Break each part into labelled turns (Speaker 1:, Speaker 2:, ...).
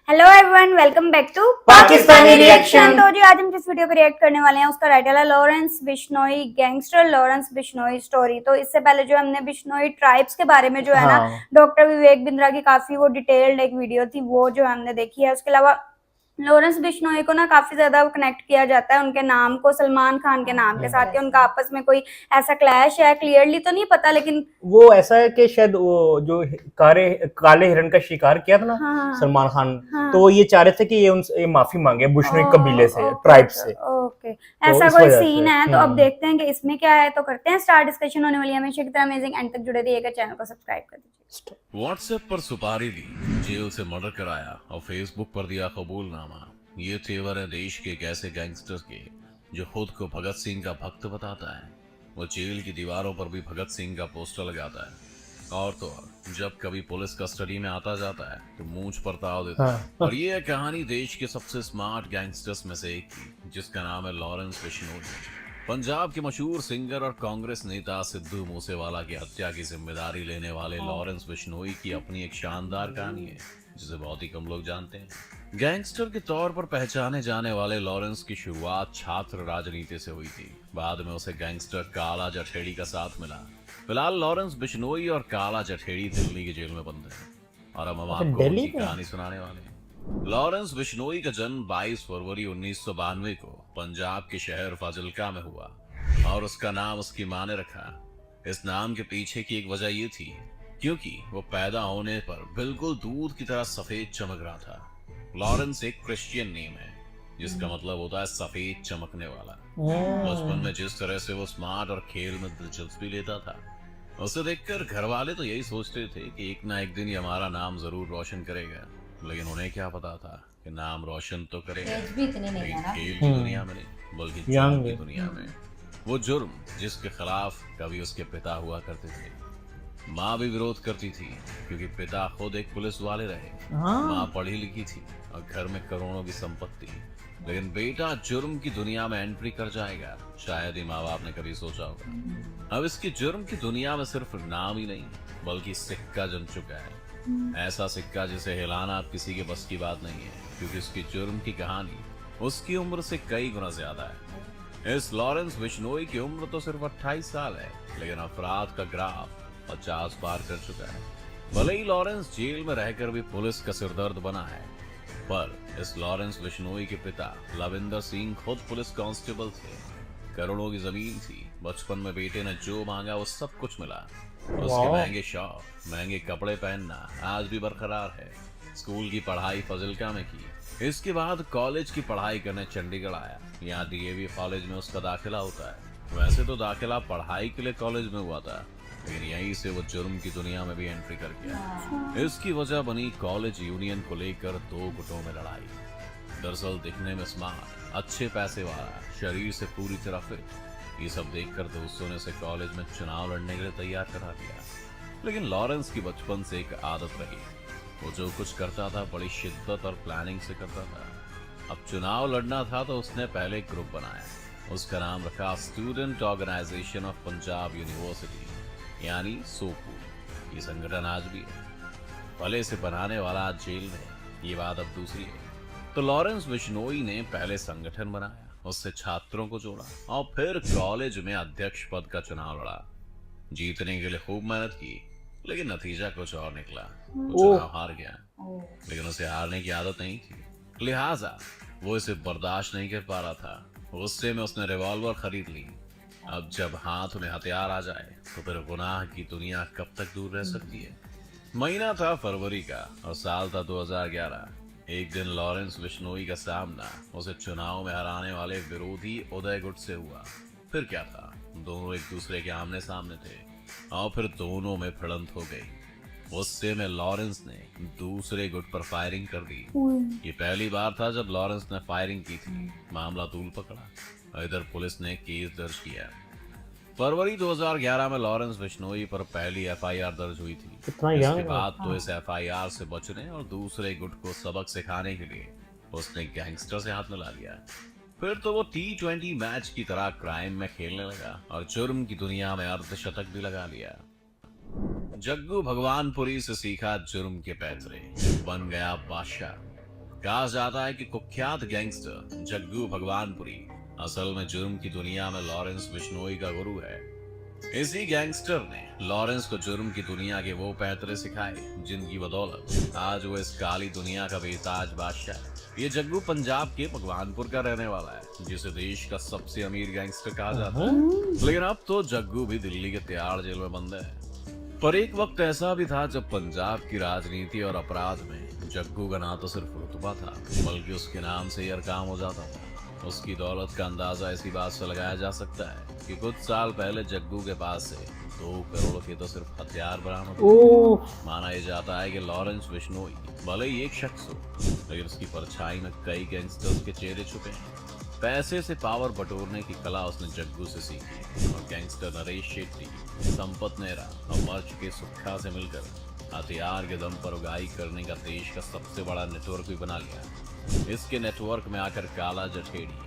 Speaker 1: Hello everyone, welcome back to
Speaker 2: Pakistani reaction.
Speaker 1: तो जी आज हम जिस वीडियो को रिएक्ट करने वाले हैं उसका टाइटल है Lawrence Bishnoi, gangster Lawrence Bishnoi story. तो इससे पहले जो हमने बिश्नोई ट्राइब्स के बारे में जो है ना डॉक्टर विवेक बिंद्रा की काफी वो डिटेल्ड एक वीडियो थी, वो जो हमने देखी है। उसके अलावा लॉरेंस बिश्नोई को ना काफी ज्यादा कनेक्ट किया जाता है उनके नाम को सलमान खान के नाम के साथ ही। उनका आपस में कोई ऐसा क्लैश है क्लियरली तो नहीं पता, लेकिन
Speaker 2: वो ऐसा है कि शायद वो जो काले हिरण का शिकार किया था ना
Speaker 1: हाँ,
Speaker 2: सलमान खान,
Speaker 1: हाँ,
Speaker 2: तो वो ये चाह रहे थे कि ये माफी मांगे बिश्नोई कबीले से,
Speaker 1: ओके,
Speaker 2: ट्राइब से।
Speaker 1: ओके,
Speaker 2: तो
Speaker 1: ऐसा
Speaker 2: इस
Speaker 1: कोई
Speaker 2: वजह
Speaker 1: सीन
Speaker 2: से
Speaker 1: है। तो अब देखते हैं कि इसमें क्या है। तो करते हैं स्टार्ट, डिस्कशन होने वाली है हमेशा की तरह अमेजिंग एंड तक जुड़े रहिएगा, चैनल को सब्सक्राइब कर दीजिए।
Speaker 3: व्हाट्सएप पर सुपारी ली, जेल से मर्डर कराया और फेसबुक पर दिया कबूलनामा। ये तेवर है देश के एक ऐसे गैंगस्टर के जो खुद को भगत सिंह का भक्त बताता है। वो जेल की दीवारों पर भी भगत सिंह का पोस्टर लगाता है, और तो और जब कभी पुलिस कस्टडी में आता जाता है तो मूंछ पर ताव देता है। और ये है कहानी देश के सबसे स्मार्ट गैंगस्टर्स में से एक की, जिसका नाम है लॉरेंस बिश्नोई। पंजाब के मशहूर सिंगर और कांग्रेस नेता सिद्धू मूसेवाला की हत्या की जिम्मेदारी लेने वाले लॉरेंस बिश्नोई की अपनी एक शानदार कहानी है, जिसे बहुत ही कम लोग जानते हैं। गैंगस्टर के तौर पर पहचाने जाने वाले लॉरेंस की शुरुआत छात्र राजनीति से हुई थी। बाद में उसे गैंगस्टर काला जठेड़ी का साथ मिला। फिलहाल लॉरेंस बिश्नोई और काला जठेड़ी दिल्ली की जेल में बंद है, और अब हम आपको उनकी कहानी सुनाने वाले हैं। लॉरेंस बिश्नोई का जन्म 22 फरवरी 1992 को पंजाब के शहर फाजिल्का में हुआ, और उसका नाम उसकी मां ने रखा। इस नाम के पीछे की एक वजह ये थी क्योंकि वो पैदा होने पर बिल्कुल दूध की तरह सफेद चमक रहा था। लॉरेंस एक क्रिश्चियन नेम है, जिसका मतलब होता है सफेद चमकने वाला। बचपन में जिस तरह से वो स्मार्ट और खेल में दिलचस्पी लेता था, उसे देखकर घर वाले तो यही सोचते थे कि एक ना एक दिन ये हमारा नाम जरूर रोशन करेगा। लेकिन उन्हें क्या पता था कि नाम रोशन तो करेगा, लेकिन खेल की दुनिया में नहीं, बल्कि जुर्म की दुनिया में। वो जुर्म जिसके खिलाफ कभी उसके पिता हुआ करते थे। माँ भी विरोध करती थी क्योंकि पिता खुद एक पुलिस वाले रहे। माँ पढ़ी लिखी थी और घर में करोड़ों की संपत्ति, लेकिन बेटा जुर्म की दुनिया में एंट्री कर जाएगा, शायद ही माँ बाप ने कभी सोचा होगा। अब इसकी जुर्म की दुनिया में सिर्फ नाम ही नहीं बल्कि सिक्का जम चुका है। ऐसा सिक्का जिसे हिलाना अब किसी के बस की बात नहीं है, क्योंकि उसकी जुर्म की कहानी उसकी उम्र से कई गुना ज्यादा है। इस लॉरेंस बिश्नोई की उम्र तो सिर्फ 28 साल है, लेकिन अपराध का ग्राफ 50 पार कर चुका है। भले ही लॉरेंस जेल में रहकर भी पुलिस का सिरदर्द बना है, पर इस लॉरेंस बिश्नोई के पिता लविंदर सिंह खुद पुलिस कांस्टेबल थे। करोड़ों की जमीन थी। बचपन में बेटे ने जो मांगा वो सब कुछ मिला। उसके महंगे शौक, महंगे कपड़े पहनना आज भी बरकरार है। स्कूल की पढ़ाई फाजिल्का में की, इसके बाद कॉलेज की पढ़ाई करने चंडीगढ़ आया। यहाँ डीएवी कॉलेज में उसका दाखिला होता है। वैसे तो दाखिला पढ़ाई के लिए कॉलेज में हुआ था, लेकिन यहीं से वो जुर्म की दुनिया में भी एंट्री कर गया। इसकी वजह बनी कॉलेज यूनियन को लेकर दो गुटों में लड़ाई। दरअसल दिखने में स्मार्ट, अच्छे पैसे वाला, शरीर से पूरी तरह फिट, ये सब देखकर दोस्तों ने उसे कॉलेज में चुनाव लड़ने के लिए तैयार करा दिया। लेकिन लॉरेंस की बचपन से एक आदत रही, वो जो कुछ करता था बड़ी शिद्दत और प्लानिंग से करता था। अब चुनाव लड़ना था तो उसने पहले एक ग्रुप बनाया। उसका नाम रखा student organisation of Punjab university, यानी सोपू। ये संगठन आज भी है, भले से बनाने वाला आज जेल में, ये बात अब दूसरी है। तो लॉरेंस बिश्नोई ने पहले संगठन बनाया, उससे छात्रों को जोड़ा, और फिर कॉलेज में अध्यक्ष पद का चुनाव लड़ा। जीतने के लिए खूब मेहनत की, लेकिन नतीजा कुछ और निकला। वो चुनाव हार गया, लेकिन उसे हारने की आदत नहीं थी, लिहाजा वो इसे बर्दाश्त नहीं कर पा रहा था। गुस्से में उसने रिवॉल्वर खरीद ली। अब जब हाथ में हथियार आ जाए तो फिर गुनाह की दुनिया कब तक दूर रह सकती है। महीना था फरवरी का और साल था 2011। एक दिन लॉरेंस बिश्नोई का सामना उसे चुनाव में हराने वाले विरोधी उदय गुट से हुआ। फिर क्या था, दोनों एक दूसरे के आमने सामने थे, और फिर दोनों में भिड़ंत हो गई। गुस्से में लॉरेंस ने दूसरे गुट पर फायरिंग कर दी। ये पहली बार था जब लॉरेंस ने फायरिंग की थी। मामला तूल पकड़ा। इधर पुलिस ने केस दर्ज किया। फरवरी 2011 में लॉरेंस बिश्नोई पर पहली एफआईआर दर्ज हुई थी। इसके बाद तो इस एफआईआर से बचने और दूसरे गुट को सबक सिखाने के लिए उसने गैंगस्टर से हाथ मिला लिया। फिर तो वो T20 मैच की तरह क्राइम में खेलने लगा और जुर्म की दुनिया में अर्धशतक भी लगा लिया। जग्गू भगवानपुरी से सीखा जुर्म के पैतरे, बन गया बादशाह। कहा जाता है कि कुख्यात गैंगस्टर जग्गू भगवानपुरी असल में जुर्म की दुनिया में लॉरेंस बिश्नोई का गुरु है। इसी गैंगस्टर ने लॉरेंस को जुर्म की दुनिया के वो पैतरे सिखाए जिनकी बदौलत आज वो इस काली दुनिया का बेताज बादशाह है। ये जग्गू पंजाब के भगवानपुर का रहने वाला है, जिसे देश का सबसे अमीर गैंगस्टर कहा जाता है। लेकिन अब तो जग्गू भी दिल्ली के तिहाड़ जेल में बंद है। पर एक वक्त ऐसा भी था जब पंजाब की राजनीति और अपराध में जग्गू का ना तो सिर्फ रुतबा था, बल्कि उसके नाम से हर काम हो जाता था। उसकी दौलत का अंदाजा इसी बात से लगाया जा सकता है कि कुछ साल पहले जग्गू के पास से 2 करोड़ के तो सिर्फ हथियार बरामद हुए। माना यह जाता है कि लॉरेंस बिश्नोई भले ही एक शख्स हो, लेकिन उसकी परछाई में कई गैंगस्टर्स के चेहरे छुपे हैं। पैसे से पावर बटोरने की कला उसने जग्गू से सीखी और गैंगस्टर नरेश शेट्टी, संपत नेहरा और मर्च के सुक्खा से मिलकर हथियार के दम पर उगाई करने का देश का सबसे बड़ा नेटवर्क भी बना लिया। इसके नेटवर्क में आकर काला जठेड़ी,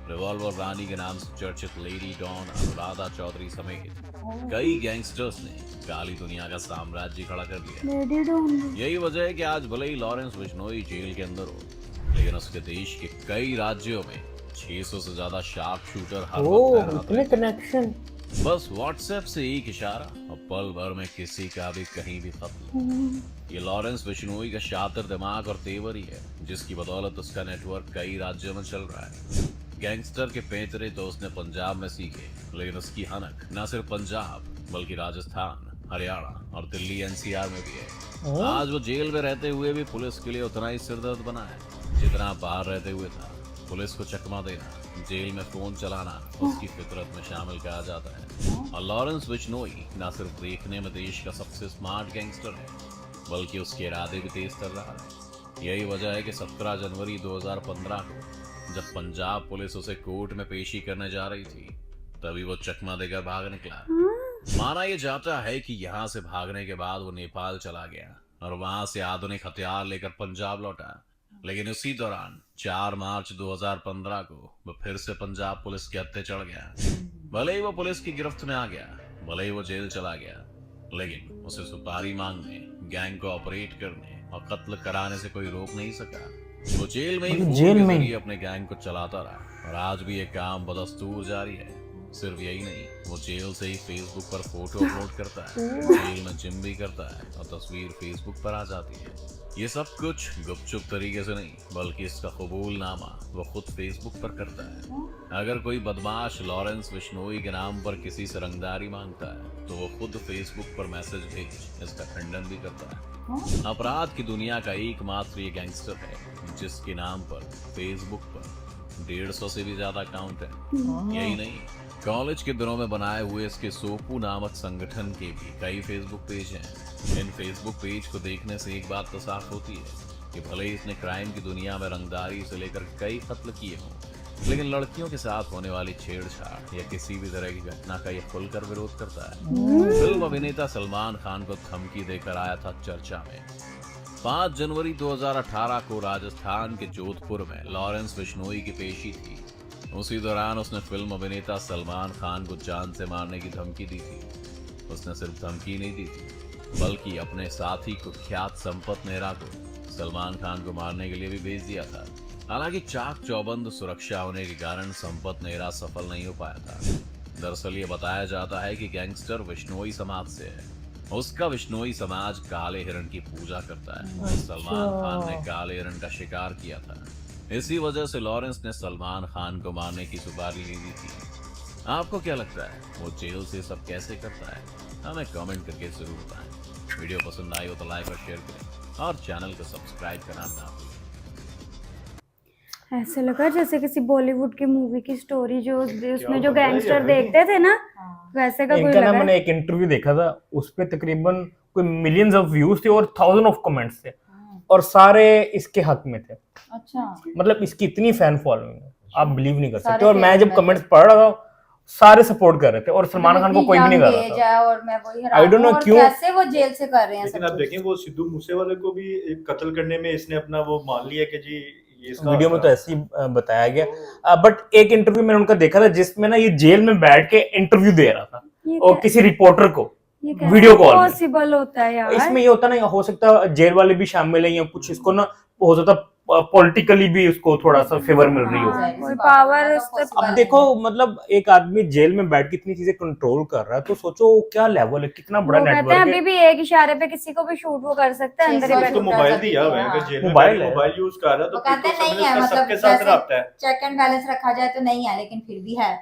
Speaker 3: रिवॉल्वर रानी के नाम से चर्चित लेडी डॉन अनुराधा चौधरी समेत कई गैंगस्टर्स ने काली दुनिया का साम्राज्य खड़ा कर लिया। यही वजह है कि आज भले ही लॉरेंस बिश्नोई जेल के अंदर हो, लेकिन उसके देश के कई राज्यों में 600 से ज्यादा शार्प शूटर हर वक्त
Speaker 2: इतने कनेक्शन।
Speaker 3: बस व्हाट्सएप से एक इशारा और पल भर में किसी का भी कहीं भी खत्म। ये लॉरेंस बिश्नोई का शातिर दिमाग और तेवर ही है, जिसकी बदौलत उसका नेटवर्क कई राज्यों में चल रहा है। गैंगस्टर के पैतरे तो उसने पंजाब में सीखे, लेकिन उसकी हनक न सिर्फ पंजाब बल्कि राजस्थान, हरियाणा और दिल्ली एनसीआर में भी है। आज वो जेल में रहते हुए भी पुलिस के लिए उतना ही सिरदर्द बना है जितना बाहर रहते हुए था। पुलिस को चकमा देना, जेल में फोन चलाना उसकी फितरत में शामिल कहा जाता है। और लॉरेंस बिश्नोई न सिर्फ देखने में देश का सबसे स्मार्ट गैंगस्टर है, बल्कि उसके इरादे भी तेज कर रहा है। यही वजह है कि 17 जनवरी 2015 को जब पंजाब पुलिस उसे कोर्ट में पेशी करने जा रही थी, तभी वो चकमा देकर भाग निकला। माना यह जाता है कि यहाँ से भागने के बाद वो नेपाल चला गया और वहां से आधुनिक हथियार लेकर पंजाब लौटा। लेकिन उसी दौरान 4 मार्च 2015 को वो फिर से पंजाब पुलिस के हत्थे चढ़ गया। भले ही वो पुलिस की गिरफ्त में आ गया, भले ही वो जेल चला गया, लेकिन उसे सुपारी मांगने, गैंग को ऑपरेट करने और कत्ल कराने से कोई रोक नहीं सका। वो जेल में ही अपने गैंग को चलाता रहा और आज भी ये काम बदस्तूर जारी है। सिर्फ यही नहीं, वो जेल से ही फेसबुक पर फोटो अपलोड करता है, जेल में जिम भी करता है और तस्वीर फेसबुक पर आ जाती है। ये सब कुछ गुपचुप तरीके से नहीं, बल्कि इसका कबूलनामा वो खुद फेसबुक पर करता है। अगर कोई बदमाश लॉरेंस बिश्नोई के नाम पर किसी से रंगदारी मांगता है, तो वो खुद फेसबुक पर मैसेज भेज इसका खंडन भी करता है। अपराध की दुनिया का एकमात्र ये गैंगस्टर है जिसके नाम पर फेसबुक पर 150 से भी ज्यादा अकाउंट है। यही नहीं, कॉलेज के दिनों में बनाए हुए इसके सोपू नामक संगठन के भी कई फेसबुक पेज हैं। इन फेसबुक पेज को देखने से एक बात तो साफ होती है कि भले ही इसने क्राइम की दुनिया में रंगदारी से लेकर कई कत्ल किए हों, लेकिन लड़कियों के साथ होने वाली छेड़छाड़ या किसी भी तरह की घटना का यह खुलकर विरोध करता है। फिल्म अभिनेता सलमान खान को धमकी देकर आया था चर्चा में। 5 जनवरी 2018 को राजस्थान के जोधपुर में लॉरेंस बिश्नोई की पेशी थी। उसी दौरान उसने फिल्म अभिनेता सलमान खान को जान से मारने की धमकी दी थी। उसने सिर्फ धमकी नहीं दी थी, बल्कि अपने साथी कुख्यात संपत नेहरा को सलमान खान को मारने के लिए भी भेज दिया था। हालांकि चाक चौबंद सुरक्षा होने के कारण संपत नेहरा सफल नहीं हो पाया था। दरअसल ये बताया जाता है कि गैंगस्टर बिश्नोई समाज से है। उसका बिश्नोई समाज काले हिरण की पूजा करता है। सलमान खान ने काले हिरण का शिकार किया था। इसी वजह से लॉरेंस ने सलमान खान को मारने की सुपारी ली थी। आपको क्या लगता है, वो जेल से सब कैसे करता है? हमें कमेंट करके जरूर बताएं। वीडियो पसंद आई हो तो लाइक और शेयर करें और चैनल को सब्सक्राइब करना ना भूलें।
Speaker 1: ऐसे लगा जैसे किसी बॉलीवुड की मूवी की स्टोरी, जो उसमें जो गैंगस्टर देखते थे ना, वैसे का कोई लगा।
Speaker 2: मैंने एक इंटरव्यू देखा था, उस पे तकरीबन कोई मिलियंस ऑफ व्यूज थे और 1000 ऑफ कमेंट्स थे और सारे इसके हक में थे।
Speaker 4: अच्छा,
Speaker 2: मतलब इसकी इतनी फैन फॉलोइंग है, आप बिलीव नहीं कर सकते। और मैं जब कमेंट्स पढ़ रहा था, सारे सपोर्ट कर रहे थे और सलमान खान को कोई भी नहीं कर रहा था।
Speaker 4: और मैं वही
Speaker 2: I don't know क्यों
Speaker 4: कैसे वो जेल से कर रहे हैं।
Speaker 5: लेकिन आप देखें, वो सिद्धू मूसेवाले को भी कत्ल करने में इसने अपना वो मान लिया कि जी इसका
Speaker 2: वीडियो में तो ऐसे ही बताया गया। बट एक इंटरव्यू मैंने उनका देखा था जिसमें ना ये जेल में बैठ के इंटरव्यू दे रहा था और किसी रिपोर्टर को वीडियो कॉल
Speaker 1: पॉसिबल होता है यार।
Speaker 2: इसमें ये होता ना, हो सकता है जेल वाले भी शामिल है या कुछ, इसको ना हो सकता पॉलिटिकली भी उसको थोड़ा सा फेवर मिल रही हो।
Speaker 1: हाँ, कोई पावर
Speaker 2: अब देखो मतलब एक आदमी जेल में बैठ के इतनी चीजें कंट्रोल कर रहा है, तो सोचो क्या लेवल है, कितना बड़ा
Speaker 1: वो कहते हैं
Speaker 2: नेटवर्क
Speaker 1: अभी
Speaker 2: है।
Speaker 1: भी एक इशारे पे किसी को भी शूट वो कर सकते हैं अंदर ही
Speaker 5: उसको
Speaker 1: बैठ
Speaker 5: मोबाइल दिया हुआ है, अगर जेल में
Speaker 2: मोबाइल है।
Speaker 5: मोबाइल यूज कर रहा है
Speaker 4: वो
Speaker 5: तो फिर
Speaker 4: कहते
Speaker 5: तो
Speaker 4: हैं नहीं है,
Speaker 5: समझ
Speaker 4: मतलब
Speaker 5: सबके साथ
Speaker 4: जैसे
Speaker 5: रखता है।
Speaker 4: चेक एंड बैलेंस रखा जाए तो नहीं है, लेकिन फिर भी है।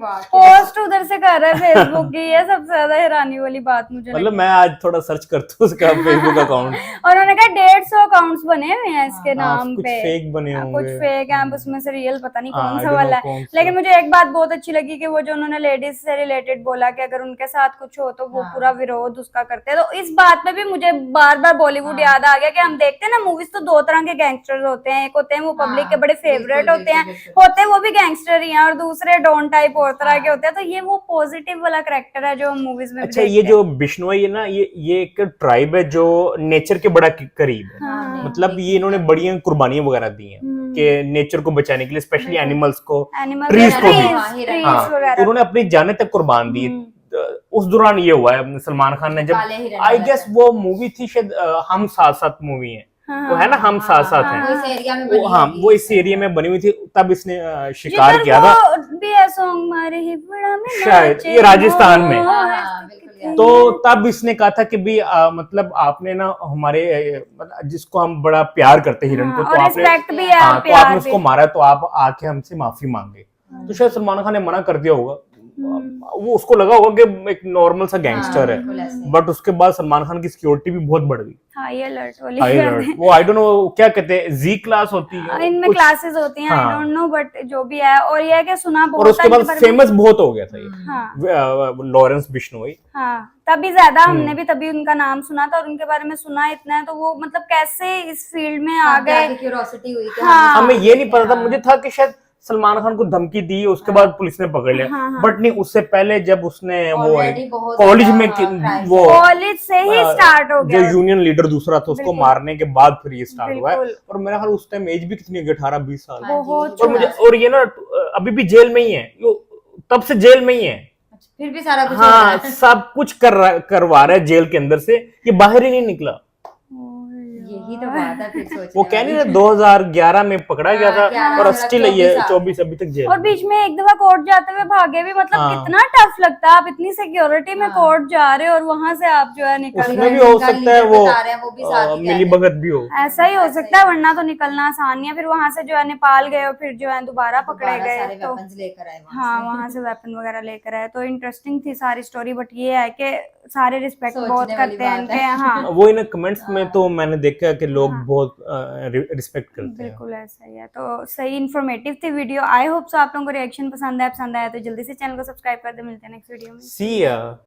Speaker 4: वाह,
Speaker 1: पोस्ट उधर से कर रहा है फेसबुक की, ये सबसे ज्यादा हैरानी वाली बात मुझे
Speaker 2: मतलब
Speaker 1: लगी।
Speaker 2: मैं आज थोड़ा सर्च करता हूँ उसका फेसबुक अकाउंट।
Speaker 1: और उन्होंने कहा 150 अकाउंट्स बने हुए हैं इसके नाम
Speaker 2: कुछ
Speaker 1: पे।
Speaker 2: फेक बने
Speaker 1: हाँ,
Speaker 2: होंगे।
Speaker 1: कुछ फेक हैं, अब उसमें से रियल पता नहीं
Speaker 2: हाँ,
Speaker 1: कौन
Speaker 2: I
Speaker 1: सा
Speaker 2: don't
Speaker 1: वाला
Speaker 2: know
Speaker 1: है।
Speaker 2: कौन सा।
Speaker 1: लेकिन मुझे एक बात बहुत अच्छी लगी कि वो जो उन्होंने लेडीज से रिलेटेड बोला कि अगर उनके साथ कुछ हो तो वो
Speaker 4: हाँ।
Speaker 1: पूरा विरोध उसका करते हैं। तो इस बात पे भी मुझे बार बार बॉलीवुड याद आ गया कि हम देखते हैं ना मूवीज, तो दो तरह के गैंगस्टर्स होते हैं। एक होते हैं वो पब्लिक के बड़े फेवरेट होते हैं, होते हैं वो भी गैंगस्टर ही हैं, और दूसरे डॉन टाइप और तरह के होते हैं। तो ये वो पॉजिटिव वाला कैरेक्टर है जो हम मूवीज में भी
Speaker 2: अच्छा, ये
Speaker 1: देखते
Speaker 2: जो बिश्नोई है ना, ये एक ट्राइब है जो नेचर के बड़ा करीब है।
Speaker 1: हाँ।
Speaker 2: मतलब ये इन्होंने बड़ी कुर्बानियां वगैरह दी हैं कि नेचर को बचाने के लिए, स्पेशली एनिमल्स को,
Speaker 1: एनिमल
Speaker 2: trees को भी। हाँ, तो
Speaker 1: वगैरह।
Speaker 2: उन्होंने अपनी जानें तक कुर्बान दी। उस दौरान ये हुआ है सलमान खान ने,
Speaker 4: काले
Speaker 2: जब
Speaker 4: हिरण
Speaker 2: आई
Speaker 4: वाला
Speaker 2: गेस वो मूवी थी शायद हम साथ साथ मूवी है,
Speaker 1: हाँ,
Speaker 2: वो है ना हम साथ साथ
Speaker 4: वो
Speaker 2: हैं।
Speaker 4: इस एरिया में
Speaker 2: वो
Speaker 4: बनी
Speaker 2: हाँ,
Speaker 4: होगी।
Speaker 2: वो इस एरिया में बनी हुई थी, तब इसने शिकार किया था
Speaker 1: भी है सॉन्ग मारे ही बड़ा में
Speaker 2: शायद,
Speaker 1: नाचे
Speaker 2: ये राजस्थान में।
Speaker 4: हाँ, बिल्कुल याद
Speaker 2: तो तब इसने कहा था कि भी मतलब आपने ना हमारे मतलब जिसको हम बड़ा प्यार करते हैं हिरण को,
Speaker 1: हाँ,
Speaker 2: तो
Speaker 1: और
Speaker 2: आपने
Speaker 1: रिस्पेक्ट भी है,
Speaker 2: हाँ, तो
Speaker 1: प्यार
Speaker 2: आपने
Speaker 1: भी।
Speaker 2: उसको मारा, तो आप आके हमसे माफी मांगे। तो शायद सलमान खान ने मना कर दिया होगा। वो उसको लगा होगा कि एक नॉर्मल सा गैंगस्टर है,
Speaker 4: बिल्कुल ऐसे।
Speaker 2: बट उसके बाद सलमान खान की सिक्योरिटी भी बहुत बढ़ गई।
Speaker 1: हाई अलर्ट वाली
Speaker 2: हाई
Speaker 1: कर
Speaker 2: अलर्ट,
Speaker 1: दी।
Speaker 2: वो आई डोंट नो क्या कहते हैं, जी क्लास होती है
Speaker 1: इनमें
Speaker 2: कुछ।
Speaker 1: क्लासेस होती हैं, आई
Speaker 2: हाँ।
Speaker 1: डोंट नो, बट जो भी है। और ये है कि सुना
Speaker 2: और
Speaker 1: बहुत
Speaker 2: उसके
Speaker 1: है
Speaker 2: बाद
Speaker 1: इनके बारे में।
Speaker 2: फेमस बहुत हो गया था ये
Speaker 1: हाँ
Speaker 2: लॉरेंस बिश्नोई।
Speaker 1: हाँ, तभी ज्यादा हमने भी तभी उनका नाम सुना था और उनके बारे में सुना इतना है, तो वो मतलब कैसे इस फील्ड में आ गए।
Speaker 4: क्यूरियोसिटी हुई कि
Speaker 1: हाँ।
Speaker 2: हमें ये नहीं पता था, मुझे था कि शायद सलमान खान को धमकी दी, उसके बाद पुलिस ने पकड़ लिया,
Speaker 1: हाँ, हाँ।
Speaker 2: बट नहीं, उससे पहले जब उसने वो
Speaker 4: Already बहुत
Speaker 2: कॉलेज में
Speaker 4: ज्यादा crimes
Speaker 2: वो
Speaker 1: कॉलेज से ही स्टार्ट हो
Speaker 2: जो
Speaker 1: गया।
Speaker 2: यूनियन लीडर दूसरा था, उसको
Speaker 1: बिल्कुल।
Speaker 2: मारने के बाद फिर ये स्टार्ट हुआ है।
Speaker 1: बिल्कुल।
Speaker 2: और मेरा ख्याल उस टाइम एज भी कितनी होगी, 18-20 साल।
Speaker 1: बहुत
Speaker 2: और मुझे, और ये ना अभी भी जेल में ही है, तब से जेल में ही है।
Speaker 4: फिर भी सारा कुछ हो रहा
Speaker 2: हाँ,
Speaker 4: है।
Speaker 2: सब कुछ करवा रहा है जेल के अंदर से, ये बाहर ही नहीं निकला।
Speaker 4: यही तो बात है, फिर सोचने
Speaker 2: वो कह नहीं
Speaker 4: वाली।
Speaker 2: रहे 2011 में पकड़ा गया था,
Speaker 4: 11
Speaker 2: और
Speaker 4: से
Speaker 2: स्टिल
Speaker 4: 24
Speaker 2: ये
Speaker 4: साल।
Speaker 2: 24 अभी तक जेल
Speaker 1: और
Speaker 2: में।
Speaker 1: बीच में एक दफा कोर्ट जाते हुए भागे भी, मतलब
Speaker 2: हाँ।
Speaker 1: कितना टफ लगता है। आप इतनी सिक्योरिटी में
Speaker 4: हाँ।
Speaker 1: कोर्ट जा रहे हो और वहां से आप जो है निकल
Speaker 2: उसमें
Speaker 1: गए।
Speaker 2: भी हो
Speaker 4: जिनका
Speaker 2: सकता है
Speaker 4: leader
Speaker 2: वो
Speaker 4: बता रहे हैं, वो भी साथ ही
Speaker 2: मिली
Speaker 4: कह रहे
Speaker 2: भगत भी हो।
Speaker 1: ऐसा ही हो सकता है, वरना तो निकलना आसान नहीं है। फिर वहां से जो है नेपाल गए और फिर जो है दोबारा पकड़े
Speaker 4: दोबारा
Speaker 1: गए,
Speaker 4: सारे
Speaker 1: तो
Speaker 4: वेपन्स लेकर आए वहां
Speaker 1: हाँ
Speaker 4: से।
Speaker 1: वहां से वेपन वगैरह लेकर आए। तो इंटरेस्टिंग थी सारी स्टोरी, बट ये है कि सारे रिस्पेक्ट
Speaker 4: सोचने
Speaker 1: बहुत
Speaker 4: वाली
Speaker 1: करते हैं
Speaker 4: बात
Speaker 1: इनके।
Speaker 4: है।
Speaker 1: हाँ
Speaker 2: वो इन कमेंट्स में तो मैंने देखा कि लोग
Speaker 1: हाँ।
Speaker 2: बहुत रिस्पेक्ट करते हैं।
Speaker 1: बिल्कुल ऐसा ही है। तो सही इन्फॉर्मेटिव थी वीडियो। आई होप सो आप लोगों को रिएक्शन पसंद आया तो जल्दी से चैनल को सब्सक्राइब कर दे। मिलते हैं नेक्स्ट वीडियो में।
Speaker 2: See ya.